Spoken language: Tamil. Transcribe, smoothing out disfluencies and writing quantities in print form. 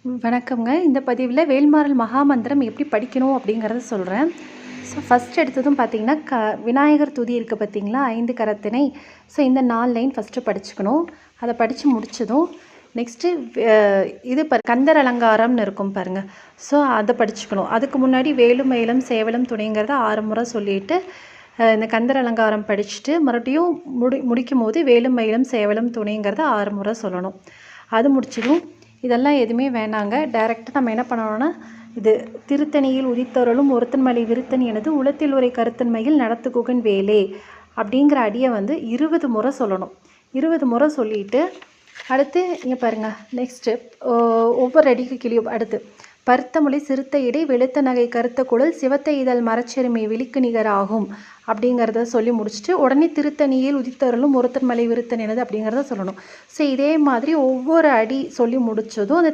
வணக்கம்ங்க. இந்த பதிவில் வேல்மாறல் மகாமந்திரம் எப்படி படிக்கணும் அப்படிங்கிறத சொல்கிறேன். ஸோ ஃபஸ்ட் எடுத்ததும் பார்த்தீங்கன்னா, விநாயகர் துதி இருக்குது பார்த்தீங்களா, 5 கரத்தினை. ஸோ இந்த 4 லைன் ஃபஸ்ட்டு படிச்சுக்கணும். அதை படித்து முடித்ததும் நெக்ஸ்ட்டு இது கந்தர் அலங்காரம்னு இருக்கும் பாருங்கள். ஸோ அதை படிச்சுக்கணும். அதுக்கு முன்னாடி வேலும் மயிலும் சேவலும் துணைங்கிறத 6 முறை சொல்லிவிட்டு இந்த கந்தர் அலங்காரம் படிச்சுட்டு மறுபடியும் முடிக்கும் போது வேலும் மயிலும் சேவலும் துணைங்கிறத 6 முறை சொல்லணும். அது முடிச்சதும் இதெல்லாம் எதுவுமே வேணாங்க. டைரெக்டாக நம்ம என்ன பண்ணணும்னா, இது திருத்தணியில் உதித்தருளும் ஒருத்தன் மலை விருத்தன் எனது உளத்தில் உரை கருத்தன்மையில் நடத்துகுகன் வேலே அப்படிங்கிற அடியை 20 முறை சொல்லணும். 20 முறை சொல்லிவிட்டு அடுத்து இங்கே பாருங்கள், நெக்ஸ்ட்டு ஒவ்வொரு அடிக்கு கிளியும் அடுத்து பருத்த மொழி சிறுத்த இடை வெளுத்த நகை கருத்த குழல் சிவத்த இதழ் மரச்செருமை விழிக்கு நிகராகும் அப்படிங்கிறத சொல்லி முடிச்சுட்டு உடனே திருத்தணியில் உதித்தருளும் ஒருத்தன் மலை விருத்தன் எனது அப்படிங்கிறத சொல்லணும். ஸோ இதே மாதிரி ஒவ்வொரு அடி சொல்லி முடித்ததும் அந்த